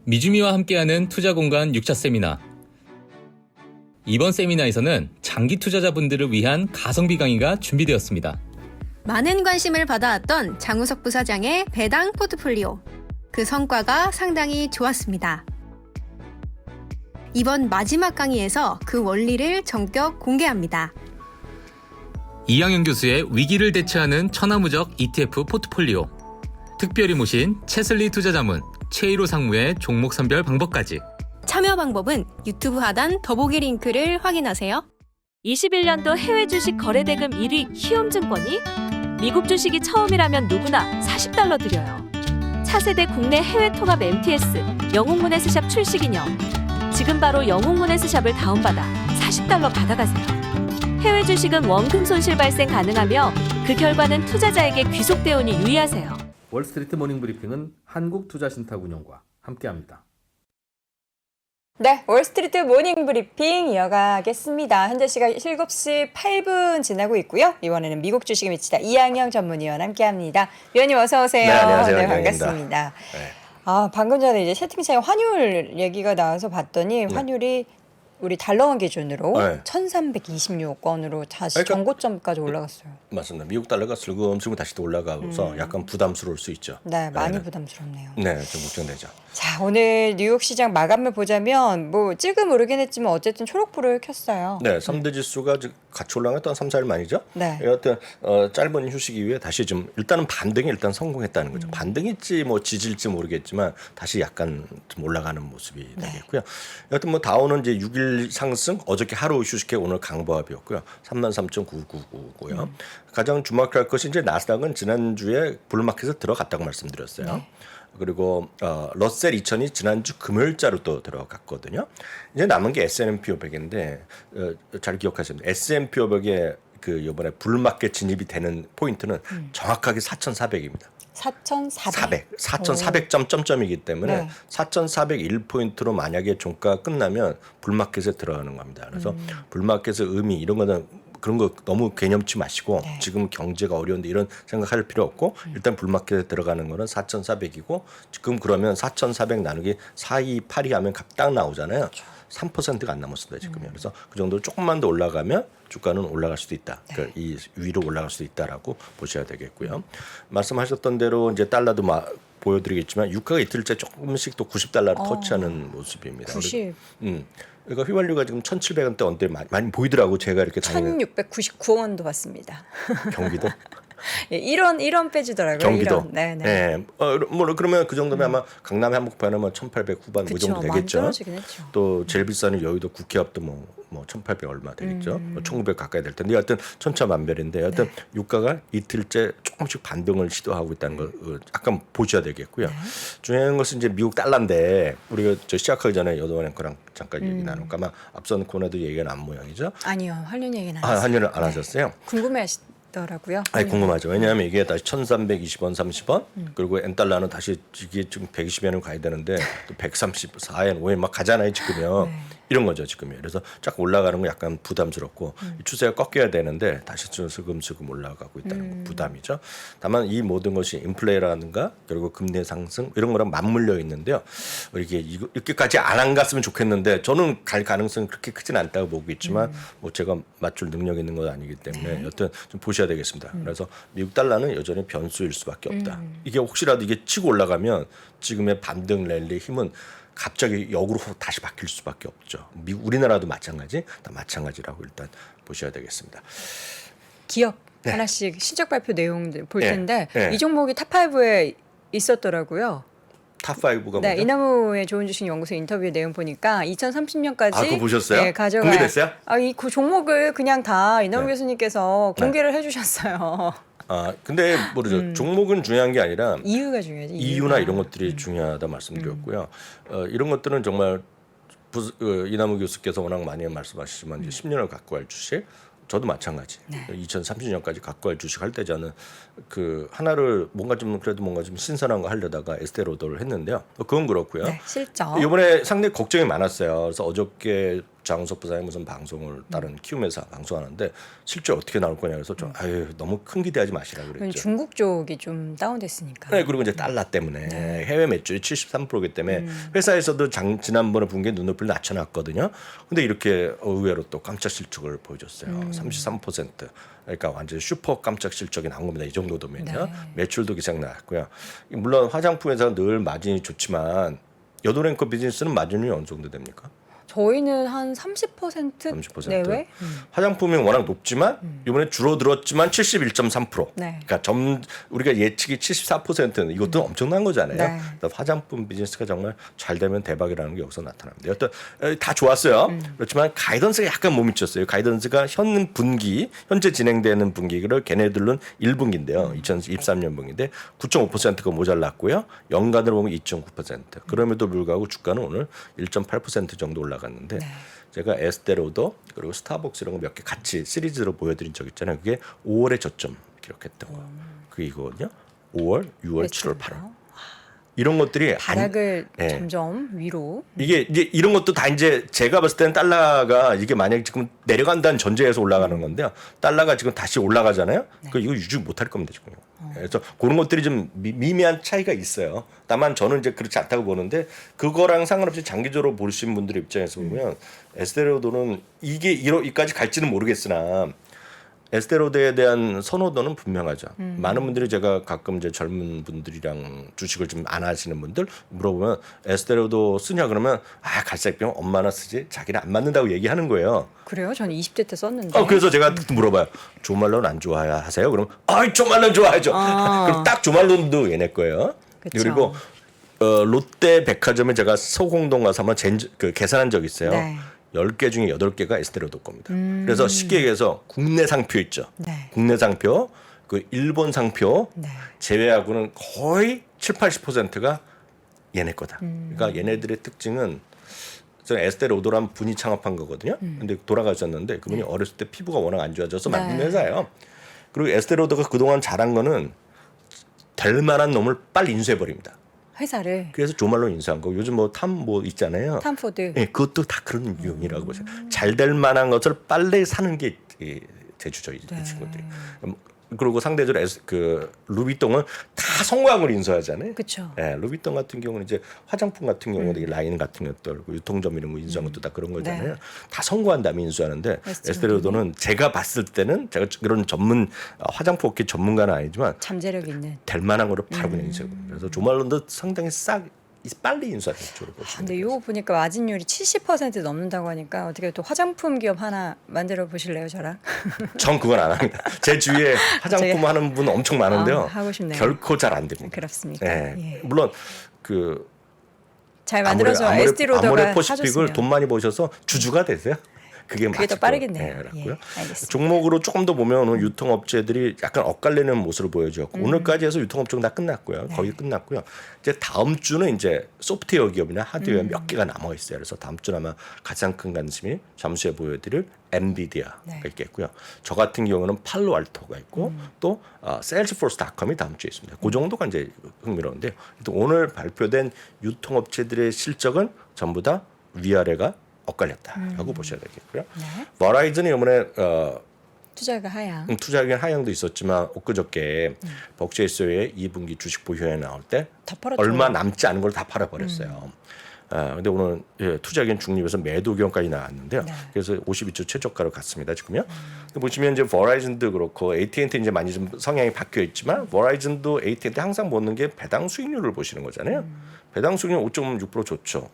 미주미와 함께하는 투자공간 6차 세미나. 이번 세미나에서는 장기 투자자분들을 위한 가성비 강의가 준비되었습니다. 많은 관심을 받아왔던 장우석 부사장의 배당 포트폴리오. 그 성과가 상당히 좋았습니다. 이번 마지막 강의에서 그 원리를 전격 공개합니다. 이양현 교수의 위기를 대처하는 천하무적 ETF 포트폴리오. 특별히 모신 채슬리 투자자문, 최일호 상무의 종목 선별 방법까지. 참여 방법은 유튜브 하단 더보기 링크를 확인하세요. 21년도 해외 주식 거래대금 1위 희움증권이 미국 주식이 처음이라면 누구나 $40 드려요. 차세대 국내 해외 통합 MTS 영웅문에스샵 출시 기념. 지금 바로 영웅문에스샵을 다운받아 $40 받아가세요. 해외 주식은 원금 손실 발생 가능하며 그 결과는 투자자에게 귀속되오니 유의하세요. 월스트리트 모닝 브리핑은 한국투자신탁운용과 함께합니다. 네, 월스트리트 모닝 브리핑 이어가겠습니다. 현재 시각 7시 8분 지나고 있고요. 이번에는 미국 주식에 미치다 이양영 전문위원 함께합니다. 위원님 어서 오세요. 네, 안녕하세요. 네, 이양영입니다. 반갑습니다. 네. 방금 전에 이제 채팅창에 환율 얘기가 나와서 봤더니 환율이 우리 달러원 기준으로 네. 1326원으로 다시 그러니까 정고점까지 올라갔어요. 맞습니다. 미국 달러가 슬금슬금 다시 또 올라가서 약간 부담스러울 수 있죠. 네, 많이 부담스럽네요. 네, 좀 걱정되죠. 자, 오늘 뉴욕 시장 마감을 보자면 뭐 찔끔 오르긴 했지만 어쨌든 초록불을 켰어요. 네, 3대 지수가 같이 올라갔던 3, 4일 만이죠. 네. 여하튼 짧은 휴식 이후에 다시 좀 일단은 반등이 일단 성공했다는 거죠. 반등일지 뭐 지질지 모르겠지만 다시 약간 좀 올라가는 모습이 되겠고요. 여하튼 뭐 다우는 이제 6일 상승, 어저께 하루 휴식해 오늘 강보합이었고요. 33,999고요. 가장 주목할 것이 이제 나스닥은 지난주에 불마켓에 들어갔다고 말씀드렸어요. 네. 그리고 러셀 2000이 지난주 금요일자로 또 들어갔거든요. 이제 남은 게 S&P 500인데 잘 기억하시면 S&P 500에 그 이번에 불마켓 진입이 되는 포인트는 정확하게 4,400입니다. 4,400. 4,400점점이기 때문에 네. 4,401포인트로 만약에 종가가 끝나면 불마켓에 들어가는 겁니다. 그래서 불마켓의 의미 이런 거는 그런 거 너무 개념치 마시고 지금 경제가 어려운데 이런 생각할 필요 없고 일단 불마켓에 들어가는 거는 4,400이고 지금 그러면 4,400 나누기 428이 하면 딱 나오잖아요. 그렇죠. 3%가 안 남았습니다 지금요. 그래서 그 정도 조금만 더 올라가면 주가는 올라갈 수도 있다. 그러니까 이 위로 올라갈 수도 있다라고 보셔야 되겠고요. 말씀하셨던 대로 이제 달러도 보여드리겠지만 유가가 이틀째 조금씩 또 $90를 터치하는 모습입니다. 90. 그러니까 휘발유가 지금 1,700원대 언대 많이 보이더라고. 제가 이렇게 다니는 1,699원도 받습니다. 경기도. 예, 1원 빼주더라고요. 경기도. 1원. 네. 네. 뭐 그러면 그 정도면 아마 강남 한복판은 1,800 후반 뭐 이 정도 되겠죠. 떨어지긴 했죠. 또 제일 비싼 여의도 국회앞도 뭐 1,800 얼마 되겠죠. 1,900 가까이 될 텐데 여하튼 천차만별인데 여하튼 유가가 이틀째 조금씩 반등을 시도하고 있다는 걸 약간 보셔야 되겠고요. 중요한 것은 이제 미국 달러인데 우리가 시작하기 전에 여도원 앵커랑 잠깐 얘기 나눌까 아마 앞선 코너도 얘기가 난 모양이죠. 아니요. 환율 얘기는 안 했어요. 환율을 안 하셨어요? 궁금해하시더라고요. 아니 궁금하죠. 왜냐하면 이게 다시 1,320원, 30원 그리고 엔달러는 다시 이게 지금 120엔을 가야 되는데 또 134엔, 5엔 막 가잖아요 지금요. 이런 거죠 지금요. 그래서 쫙 올라가는 거 약간 부담스럽고 추세가 꺾여야 되는데 다시 슬금슬금 올라가고 있다는 거 부담이죠. 다만 이 모든 것이 인플레라든가 그리고 금리 상승 이런 거랑 맞물려 있는데요. 이렇게까지 안 갔으면 좋겠는데 저는 갈 가능성이 그렇게 크진 않다고 보고 있지만 뭐 제가 맞출 능력 있는 건 아니기 때문에 여튼 좀 보셔야 되겠습니다. 그래서 미국 달러는 여전히 변수일 수밖에 없다. 이게 혹시라도 이게 치고 올라가면 지금의 반등 랠리의 힘은 갑자기 역으로 다시 바뀔 수밖에 없죠. 우리나라도 마찬가지, 다 마찬가지라고 일단 보셔야 되겠습니다. 기업 하나씩 실적 발표 내용들 볼 네. 텐데 네. 이 종목이 탑5에 있었더라고요. 탑5가 네, 뭐죠? 이나무의 좋은 주식 연구소 인터뷰 내용 보니까 2030년까지 그거 보셨어요? 네, 가져가. 공개됐어요? 그 종목을 그냥 다 이나무 네. 교수님께서 공개를 해주셨어요. 근데 모르죠. 종목은 중요한 게 아니라 이유가 중요하지. 이유나 이런 것들이 중요하다 말씀드렸고요. 이런 것들은 정말 이나무 교수께서 워낙 많이 말씀하시지만 이제 10년을 갖고 갈 주식, 저도 마찬가지. 2030년까지 갖고 갈 주식 할 때 저는 그 하나를 뭔가 좀 신선한 거 하려다가 에스테로더를 했는데요. 그건 그렇고요. 네, 실적. 이번에 상당히 걱정이 많았어요. 그래서 어저께 장우석 부사장이 무슨 방송을 다른 키움회사 방송하는데 실제 어떻게 나올 거냐 그래서 좀 아유 너무 큰 기대하지 마시라 그랬죠. 중국 쪽이 좀 다운됐으니까. 네, 그리고 이제 달러 때문에 해외 매출이 73%이기 때문에 회사에서도 지난번에 분기에 눈높이를 낮춰놨거든요. 근데 이렇게 의외로 또 깜짝 실적을 보여줬어요. 33%. 그러니까 완전 슈퍼 깜짝 실적이 나온 겁니다. 이 정도 되면요. 네. 매출도 기상 나왔고요. 물론 화장품 회사는 늘 마진이 좋지만 여도랭크 비즈니스는 마진이 어느 정도 됩니까? 저희는 한 30% 30%. 내외. 화장품이 워낙 높지만 이번에 줄어들었지만 71.3%. 네. 그러니까 우리가 예측이 74%는 이것도 엄청난 거잖아요. 네. 그래서 화장품 비즈니스가 정말 잘 되면 대박이라는 게 여기서 나타납니다. 여튼 다 좋았어요. 그렇지만 가이던스가 약간 못 미쳤어요. 가이던스가 현재 진행되는 분기를 걔네들은 1분기인데요. 2023년 분기인데 9.5%가 모자랐고요. 연간으로 보면 2.9%. 그럼에도 불구하고 주가는 오늘 1.8% 정도 올라갔는데 제가 에스테로더 그리고 스타벅스 이런 거 몇 개 같이 시리즈로 보여드린 적 있잖아요. 그게 5월에 저점 기록했던 거. 그게 이거거든요. 5월, 6월, 7월, 8월. 이런 것들이 바닥을 예. 점점 위로. 이게 이제 이런 것도 다 이제 제가 봤을 때는 달러가 이게 만약에 지금 내려간다는 전제에서 올라가는 건데요. 달러가 지금 다시 올라가잖아요. 그 이거 유지 못할 겁니다 지금. 그래서 그런 것들이 좀 미미한 차이가 있어요. 다만 저는 이제 그렇지 않다고 보는데 그거랑 상관없이 장기적으로 보시는 분들의 입장에서 보면 에스테로도는 이게 이까지 갈지는 모르겠으나. 에스테로드에 대한 선호도는 분명하죠. 많은 분들이 제가 가끔 이제 젊은 분들이랑 주식을 좀 안 하시는 분들 물어보면 에스테로드 쓰냐 그러면 갈색병 엄마나 쓰지 자기는 안 맞는다고 얘기하는 거예요. 그래요? 저는 20대 때 썼는데. 그래서 제가 물어봐요. 조말론 안 좋아하세요? 그럼 조말론 좋아하죠. 그럼 딱 조말론도 얘네 거예요. 그쵸. 그리고 롯데 백화점에 제가 서공동 가서 한번 계산한 적이 있어요. 네. 10개 중에 8개가 에스테로도 겁니다. 그래서 쉽게 얘기해서 국내 상표 있죠. 네. 국내 상표, 그 일본 상표 네. 제외하고는 거의 70~80%가 얘네 거다. 그러니까 얘네들의 특징은 에스테로도란 분이 창업한 거거든요. 근데 돌아가셨는데 그분이 어렸을 때 피부가 워낙 안 좋아져서 만든 네. 회사예요. 그리고 에스테로도가 그동안 잘한 거는 될 만한 놈을 빨리 인수해 버립니다. 회사를. 그래서 조말로 인수한 거. 요즘 탐 있잖아요. 탐포드. 네, 그것도 다 그런 유형이라고 보세요. 잘 될 만한 것을 빨리 사는 게 제주죠, 이 친구들이. 그리고 상대적으로 루비통은 다 성공한 걸 인수하잖아요. 그렇죠. 네, 루비통 같은 경우는 이제 화장품 같은 경우는 라인 같은 것들, 유통점 이런 거 인수한 것도 다 그런 거잖아요. 네. 다 성공한 다음에 인수하는데 에스테로도는? 에스테로도는 제가 봤을 때는 제가 그런 화장품 업계 전문가는 아니지만 잠재력 있는. 될 만한 거를 바로 그냥 인수해. 그래서 조말론도 상당히 빨리 인수하는 쪽으로 보시면 근데 돼요. 이거 보니까 마진율이 70% 넘는다고 하니까 어떻게 또 화장품 기업 하나 만들어 보실래요, 저랑? 전 그건 안 합니다. 제 주위에 화장품 하는 분 엄청 많은데요. 하고 싶네요. 결코 잘 안 됩니다. 그렇습니까? 예. 예. 물론 잘 만들어서 에스티로더가 아모레퍼시픽을 사줬으면. 돈 많이 버셔서 주주가 되세요. 그게 그게 더 맞을 빠르겠네요. 거예요. 예, 알겠습니다. 종목으로 조금 더 보면 오늘 유통업체들이 약간 엇갈리는 모습을 보여주었고 오늘까지 해서 유통업종 다 끝났고요. 거의 끝났고요. 이제 다음 주는 이제 소프트웨어 기업이나 하드웨어 몇 개가 남아 있어요. 그래서 다음 주는 아마 가장 큰 관심이 잠시 후에 보여드릴 엔비디아가 있겠고요. 저 같은 경우는 팔로알토가 있고 또 세일즈포스닷컴이 다음 주에 있습니다. 그 정도가 이제 흥미로운데요. 오늘 발표된 유통업체들의 실적은 전부 다 위아래가 엇갈렸다라고 보셔야 되겠고요. 버라이즌이 이번에 투자가 하향. 투자액 하향도 있었지만 엊그저께 버크셔일스의 2분기 주식 보유에 나올 때 다 팔았죠. 얼마 남지 않은 걸 다 팔아버렸어요. 근데 오늘 투자액은 중립에서 매도 의견까지 나왔는데요. 그래서 52주 최저가로 갔습니다. 지금요. 보시면 이제 버라이즌도 그렇고 AT&T 이제 많이 좀 성향이 바뀌어 있지만 버라이즌도 AT&T 항상 보는 게 배당 수익률을 보시는 거잖아요. 배당 수익률 5.6% 좋죠.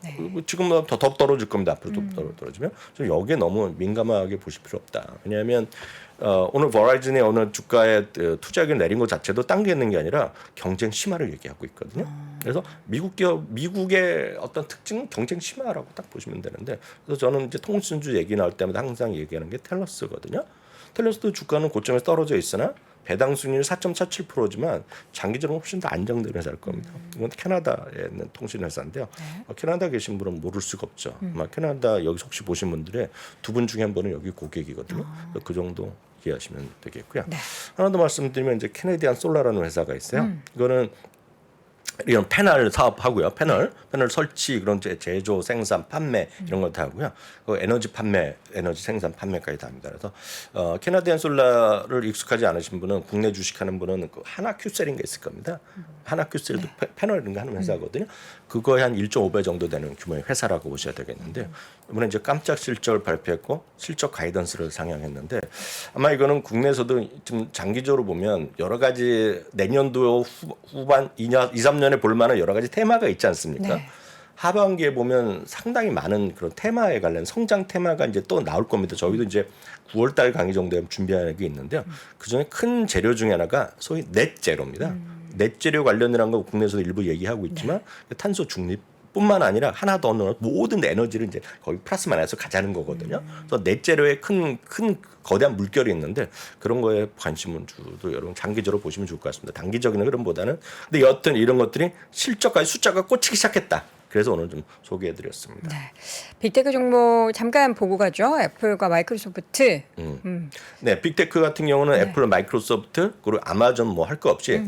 지금 더 떨어질 겁니다. 앞으로도 떨어지면 좀 여기에 너무 민감하게 보실 필요 없다. 왜냐하면 오늘 버라이즌의 오늘 주가에 투자액을 내린 것 자체도 당기는 게 아니라 경쟁 심화를 얘기하고 있거든요. 그래서 미국의 어떤 특징은 경쟁 심화라고 딱 보시면 되는데, 그래서 저는 이제 통신주 얘기 나올 때마다 항상 얘기하는 게 텔러스거든요. 텔러스도 주가는 고점에서 떨어져 있으나 배당 수익률이 4.47%지만 장기적으로 훨씬 더 안정된 회사일 겁니다. 이건 캐나다에 있는 통신 회사인데요. 캐나다 계신 분은 모를 수가 없죠. 아마 캐나다 여기서 혹시 보신 분들의 두 분 중에 한 분은 여기 고객이거든요. 그 정도 이해하시면 되겠고요. 하나 더 말씀드리면 이제 캐네디안 솔라라는 회사가 있어요. 이거는 이런 패널 사업하고요. 패널 설치, 그런 제조, 생산, 판매 이런 걸 다 하고요. 그 에너지 판매, 에너지 생산, 판매까지 다 합니다. 그래서 캐나디안 솔라를 익숙하지 않으신 분은 국내 주식하는 분은 그 하나큐셀인 게 있을 겁니다. 하나큐셀도 패널 이런 거 하는 회사거든요. 그거에 한 1.5배 정도 되는 규모의 회사라고 보셔야 되겠는데 이번에 이제 깜짝 실적을 발표했고 실적 가이던스를 상향했는데 아마 이거는 국내에서도 좀 장기적으로 보면 여러 가지 내년도 후반 2, 3년에 볼 만한 여러 가지 테마가 있지 않습니까? 네. 하반기에 보면 상당히 많은 그런 테마에 관련 성장 테마가 이제 또 나올 겁니다. 저희도 이제 9월달 강의 정도에 준비하는 게 있는데요. 그 중에 큰 재료 중에 하나가 소위 넷제로입니다. 넷제료 관련이라는 거 국내에서도 일부 얘기하고 있지만 탄소 중립 뿐만 아니라 하나 더 넣어 모든 에너지를 이제 거의 플러스 마이너스 가자는 거거든요. 그래서 넷제로에 큰 거대한 물결이 있는데 그런 거에 관심을 주도 여러분 장기적으로 보시면 좋을 것 같습니다. 단기적인 흐름보다는. 근데 여튼 이런 것들이 실적까지 숫자가 꽂히기 시작했다. 그래서 오늘 좀 소개해드렸습니다. 네. 빅테크 종목 잠깐 보고 가죠. 애플과 마이크로소프트. 네, 빅테크 같은 경우는 애플, 마이크로소프트 그리고 아마존 뭐 할 거 없이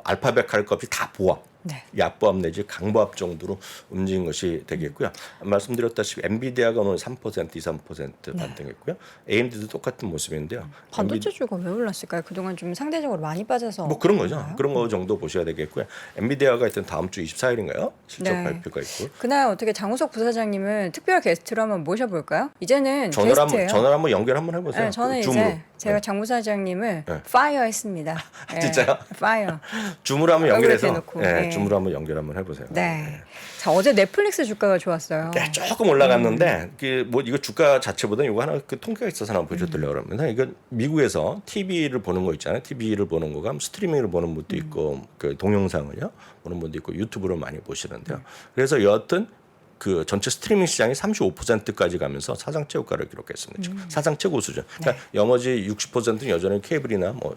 알파벳 할 거 없이 다 보합. 네. 약보합 내지 강보합 정도로 움직인 것이 되겠고요. 말씀드렸다시피 엔비디아가 오늘 3%, 2~3% 반등했고요. AMD도 똑같은 모습인데요. 반도체주가 왜 올랐을까요? 그동안 좀 상대적으로 많이 빠져서. 뭐 그런 거죠. 그런가요? 그런 거 정도 보셔야 되겠고요. 엔비디아가 하여튼 다음 주 24일인가요? 실적 네. 발표가 있고. 그날 어떻게 장우석 부사장님을 특별 게스트로 한번 모셔볼까요? 이제는 전화를 게스트예요. 한번 연결 한번 해보세요. 네, 저는 줌으로. 이제 제가 장 부사장님을 네. 파이어했습니다. 네, 진짜요? 파이어. 줌으로 한번 연결해서 대놓고. 네, 네. 줌으로 한번 연결 한번 해보세요. 네. 자, 어제 넷플릭스 주가가 좋았어요. 네, 조금 올라갔는데 뭐 이거 주가 자체보다 이거 하나 그 통계가 있어서 한번 보여드리려고 합니다. 이거 미국에서 TV를 보는 거 있잖아요. TV를 보는 거가 스트리밍으로 보는 분도 있고 그 동영상을요 보는 분도 있고 유튜브로 많이 보시는데요. 그래서 여하튼 그 전체 스트리밍 시장이 35%까지 가면서 사상 최고가를 기록했습니다. 즉 사상 최고 수준. 그러니까 영어지 60%는 여전히 케이블이나 뭐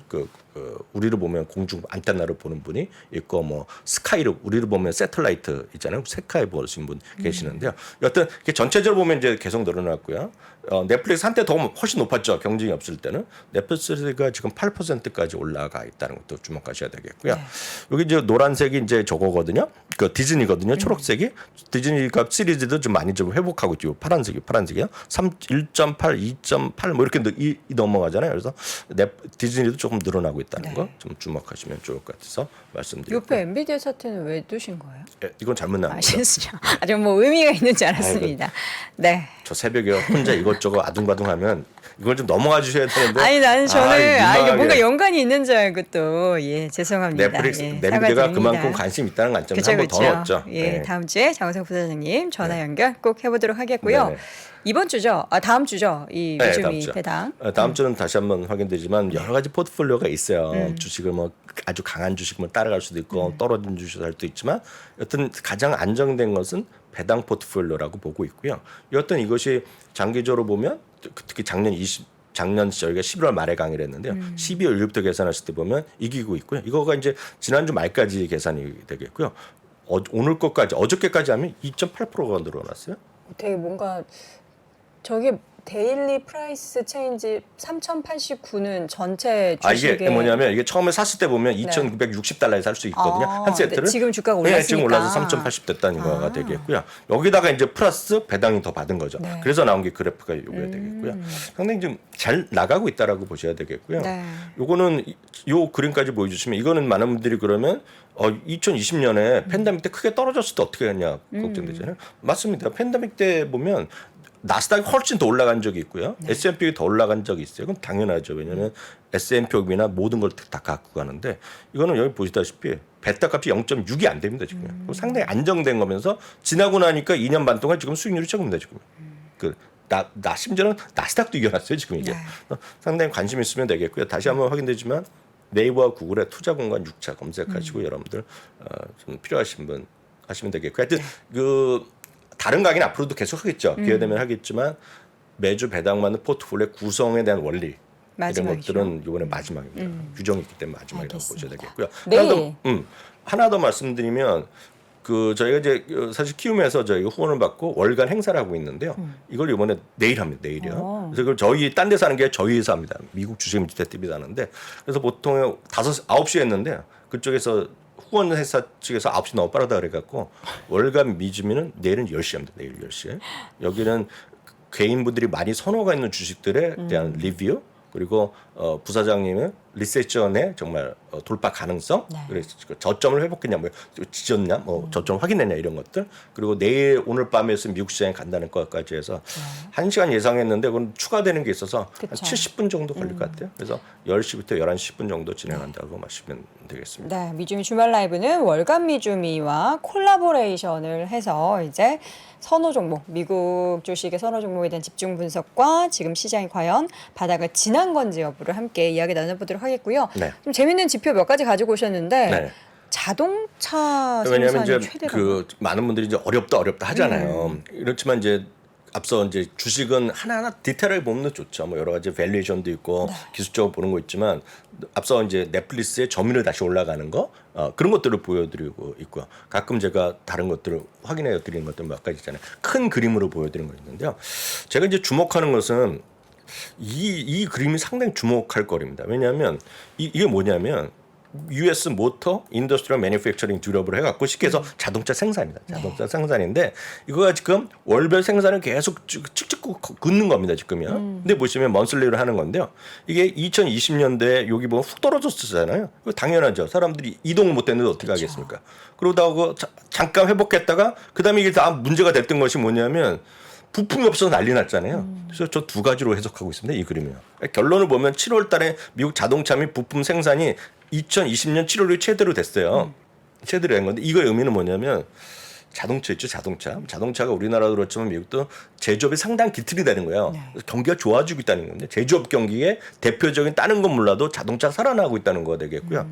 우리를 보면 공중 안테나를 보는 분이 있고 뭐 스카이를 우리를 보면 새틀라이트 있잖아요. 스카이 보시는 분 계시는데요. 여하튼 전체적으로 보면 이제 계속 늘어났고요. 넷플릭스 한때 더 훨씬 높았죠. 경쟁이 없을 때는 넷플릭스가 지금 8%까지 올라가 있다는 것도 주목하셔야 되겠고요. 네. 여기 이제 노란색이 이제 저거거든요. 그 디즈니거든요. 초록색이 디즈니가 시리즈도 좀 많이 좀 회복하고 있죠. 파란색이요. 1.8, 2.8 뭐 이렇게 넘어가잖아요. 그래서 디즈니도 조금 늘어나고 있다는 네. 거 좀 주목하시면 좋을 것 같아서 말씀드리고. 옆에 엔비디아 사태는 왜 두신 거예요? 이건 잘못 나온 거예요. 실수죠. 아주 뭐 의미가 있는 줄 알았습니다. 네. 저 새벽에 혼자 이것저것 아둥바둥하면 이걸 좀 넘어가 주셔야 되는데. 아니 나는 저는 이게 민망하게. 뭔가 연관이 있는 줄 알고 또 죄송합니다. 넷플릭스 예, 넷플릭스가 사과드립니다. 그만큼 관심 있다는 관점을 그쵸, 한 번 더 그쵸. 넣었죠. 예, 네. 다음 주에 장우석 부사장님 전화 연결 꼭 해보도록 하겠고요. 네네. 이번 주죠. 다음 주죠. 이 네, 위주미 다음 주. 배당. 다음 주는 다시 한번 확인되지만 여러 가지 포트폴리오가 있어요. 주식을 뭐 아주 강한 주식을 따라갈 수도 있고 떨어진 주식을 할 수도 있지만 여튼 가장 안정된 것은 배당 포트폴리오라고 보고 있고요. 여튼 이것이 장기적으로 보면 특히 작년 저희가 11월 말에 강의를 했는데요. 12월 1일부터 계산하실 때 보면 이기고 있고요. 이거가 이제 지난주 말까지 계산이 되겠고요. 오늘 것까지 어저께까지 하면 2.8%가 늘어났어요. 되게 뭔가 저게 데일리 프라이스 체인지 3,089는 전체 주식에 이게 뭐냐면 이게 처음에 샀을 때 보면 2,960달러에 살 수 있거든요. 한 세트를. 네, 지금 주가가 네, 올랐으니까. 지금 올라서 3,080 됐다는 거가 되겠고요. 여기다가 이제 플러스 배당이 더 받은 거죠. 네. 그래서 나온 게 그래프가 요게 되겠고요. 상당히 좀 잘 나가고 있다라고 보셔야 되겠고요. 네. 요거는 요 그림까지 보여주시면 이거는 많은 분들이 그러면 2020년에 팬데믹 때 크게 떨어졌을 때 어떻게 했냐 걱정되잖아요. 맞습니다. 팬데믹 때 보면 나스닥이 훨씬 더 올라간 적이 있고요. S&P가 더 올라간 적이 있어요. 그럼 당연하죠. 왜냐하면 S&P나 모든 걸 다 갖고 가는데 이거는 여기 보시다시피 베타 값이 0.6이 안 됩니다. 지금. 상당히 안정된 거면서 지나고 나니까 2년 반 동안 지금 수익률이 최고입니다. 지금. 심지어는 나스닥도 이겨놨어요. 지금 이게. 상당히 관심 있으면 되겠고요. 다시 한번 확인되지만 네이버와 구글의 투자 공간 6차 검색하시고 여러분들 좀 필요하신 분 하시면 되겠고요. 하여튼 다른 강의는 앞으로도 계속 하겠죠. 기회 되면 하겠지만 매주 배당받는 포트폴리오 구성에 대한 원리 마지막이죠. 이런 것들은 이번에 마지막입니다. 규정이 있기 때문에 마지막이라고 알겠습니다. 보셔야 되겠고요. 네. 하나 더 말씀드리면 저희가 이제 사실 키움에서 저희가 후원을 받고 월간 행사를 하고 있는데요. 이걸 이번에 내일 합니다. 내일이요. 그래서 그걸 저희 딴 데서 하는 게 저희 회사 합니다. 미국 주식 미디어 TV도 하는데 그래서 보통 9시에 했는데 그쪽에서 후원 회사 측에서 9시 너무 빠르다 그래갖고 월간 미주미는 내일은 10시에 합니다. 내일 10시에. 여기는 개인분들이 많이 선호가 있는 주식들에 대한 리뷰 그리고 부사장님은 리세션의 정말 돌파 가능성, 네. 그래서 저점을 회복했냐, 뭐 지졌냐, 뭐 저점 확인했냐 이런 것들, 그리고 내일 오늘 밤에서 미국 시장에 간다는 것까지 해서 1시간 예상했는데 그건 추가되는 게 있어서 한 그쵸. 70분 정도 걸릴 것 같아요. 그래서 10시부터 11시 10분 정도 진행한다고 마시면 되겠습니다. 네, 미주미 주말 라이브는 월간 미주미와 콜라보레이션을 해서 이제 선호 종목, 미국 주식의 선호 종목에 대한 집중 분석과 지금 시장이 과연 바닥을 지난 건지 여부를 함께 이야기 나눠보도록 하겠고요. 네. 좀 재밌는 지표 몇 가지 가지고 오셨는데 네. 자동차 왜냐하면 생산이 이제 최대라고. 그 많은 분들이 이제 어렵다 하잖아요. 그렇지만 이제 앞서 이제 주식은 하나하나 디테일하게 보면 더 좋죠. 뭐 여러 가지 밸류에이션도 있고 기술적으로 보는 거 있지만 앞서 이제 넷플릭스의 점유율 다시 올라가는 거 그런 것들을 보여드리고 있고요. 가끔 제가 다른 것들을 확인해 드리는 것들 몇 가지 있잖아요. 큰 그림으로 보여드리는 거 있는데요. 제가 이제 주목하는 것은 이 그림이 상당히 주목할 거리입니다. 왜냐하면 이게 뭐냐면 US 모터 인더스트리얼 매니팩처링 듀러블 해갖고 쉽게 해서 자동차 생산입니다. 자동차 생산인데 이거가 지금 월별 생산을 계속 쭉쭉 긋는 겁니다. 지금요. 근데 보시면 먼슬리로 하는 건데요. 이게 2020년대 여기 보면 훅 떨어졌었잖아요. 이거 당연하죠. 사람들이 이동을 못 했는데 어떻게 하겠습니까? 그러다가 잠깐 회복했다가 그다음에 이게 다 문제가 됐던 것이 뭐냐면 부품이 없어서 난리 났잖아요. 그래서 저 두 가지로 해석하고 있습니다. 이 그림이요. 결론을 보면 7월 달에 미국 자동차 및 부품 생산이 2020년 7월에 최대로 됐어요. 최대로 된 건데 이거의 의미는 뭐냐면 자동차 있죠. 자동차가 우리나라도 그렇지만 미국도 제조업이 상당히 기틀이 되는 거예요. 그래서 경기가 좋아지고 있다는 건데 제조업 경기의 대표적인 다른 건 몰라도 자동차가 살아나고 있다는 거 되겠고요.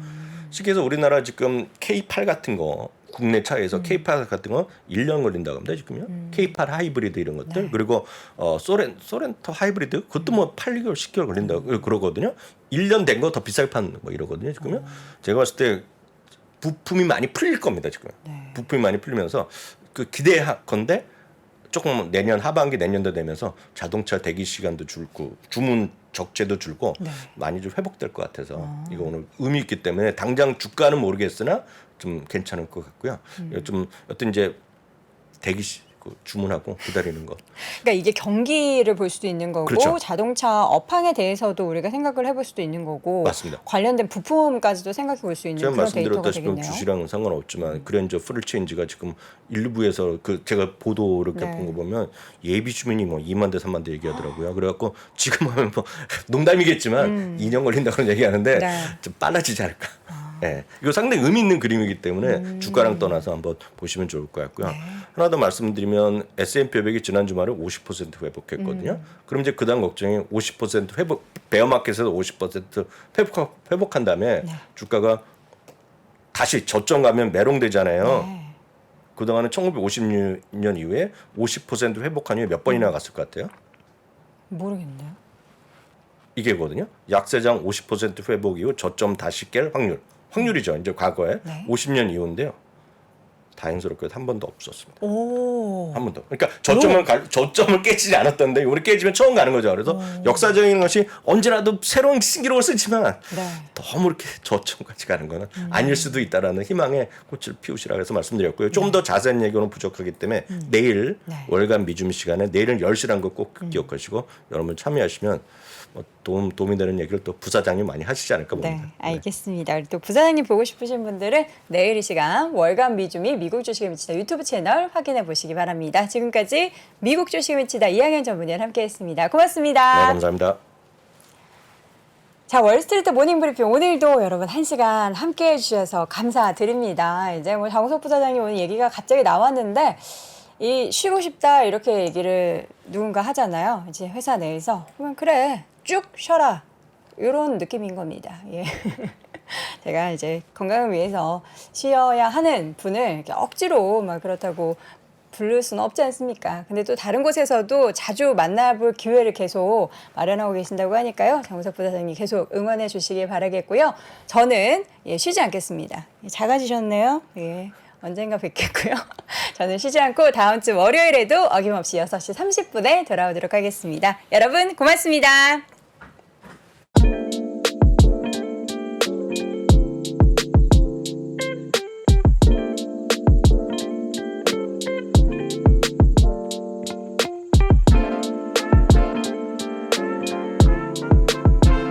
쉽게 해서 우리나라 지금 K8 같은 거 국내 차에서 K8 같은 거 1년 걸린다고 합니다. 지금요. K8 하이브리드 이런 것들 네. 그리고 소렌토 하이브리드 그것도 뭐 8개월 10개월 걸린다고 그러거든요. 1년 된 거 더 비싸게 파는 뭐 이러거든요. 지금요. 제가 봤을 때 부품이 많이 풀릴 겁니다. 지금 부품이 많이 풀리면서 그 기대건데 조금 내년 하반기 내년도 되면서 자동차 대기 시간도 줄고 주문 적재도 줄고 많이 좀 회복될 것 같아서 이거 오늘 의미 있기 때문에 당장 주가는 모르겠으나 좀 괜찮을 것 같고요. 좀 어떤 이제 주문하고 기다리는 거. 그러니까 이게 경기를 볼 수도 있는 거고 그렇죠. 자동차 업황에 대해서도 우리가 생각을 해볼 수도 있는 거고 맞습니다. 관련된 부품까지도 생각해 볼 수 있는 제가 그런 데이터가 말씀드렸다시피 되겠네요. 주식이랑은 상관없지만 그랜저 프리체인지가 지금 일부에서 그 제가 보도 이렇게 네. 본 거 보면 예비 주민이 뭐 2만 대 3만 대 얘기하더라고요. 그래갖고 지금 하면 뭐 농담이겠지만 2년 걸린다 그런 얘기하는데 네. 좀 빨라지지 않을까. 예, 이거 상당히 의미 있는 그림이기 때문에 주가랑 떠나서 한번 보시면 좋을 것 같고요. 하나 더 말씀드리면 S&P 500이 지난 주말에 50% 회복했거든요. 그럼 이제 그다음 걱정이 50% 회복, 베어마켓에서 50% 회복한 다음에 주가가 다시 저점 가면 메롱되잖아요. 그동안은 1950년 이후에 50% 회복한 후에 몇 번이나 갔을 것 같아요? 모르겠네요. 이게거든요. 약세장 50% 회복 이후 저점 다시 깰 확률이죠. 이제 과거에 50년 이후인데요. 다행스럽게도 한 번도 없었습니다. 오. 한 번도. 그러니까 저점을 깨지지 않았던데 우리 깨지면 처음 가는 거죠. 그래서 역사적인 것이 언제라도 새로운 신기록을 쓰지만 너무 이렇게 저점까지 가는 거는 아닐 수도 있다라는 희망의 꽃을 피우시라고 해서 말씀드렸고요. 좀 더 자세한 얘기는 부족하기 때문에 내일 월간 미주미 시간에 내일은 10시라는 거 꼭 기억하시고 여러분 참여하시면 도움이 되는 얘기를 또 부사장님 많이 하시지 않을까 봅니다. 네, 알겠습니다. 우리 또 부사장님 보고 싶으신 분들은 내일 이 시간 월간 미주미 미국 주식에 미치다 유튜브 채널 확인해 보시기 바랍니다. 지금까지 미국 주식에 미치다 이항현 전문위원 함께했습니다. 고맙습니다. 네, 감사합니다. 자, 월스트리트 모닝 브리핑 오늘도 여러분 1시간 함께 해주셔서 감사드립니다. 이제 뭐 장우석 부사장님 오늘 얘기가 갑자기 나왔는데 이 쉬고 싶다 이렇게 얘기를 누군가 하잖아요. 이제 회사 내에서 그러면 그래 쭉 쉬어라 이런 느낌인 겁니다. 예. 제가 이제 건강을 위해서 쉬어야 하는 분을 이렇게 억지로 막 그렇다고 부를 수는 없지 않습니까? 근데 또 다른 곳에서도 자주 만나볼 기회를 계속 마련하고 계신다고 하니까요. 장우석 부사장님 계속 응원해 주시길 바라겠고요. 저는 쉬지 않겠습니다. 작아지셨네요. 예. 언젠가 뵙겠고요. 저는 쉬지 않고 다음 주 월요일에도 어김없이 6시 30분에 돌아오도록 하겠습니다. 여러분 고맙습니다.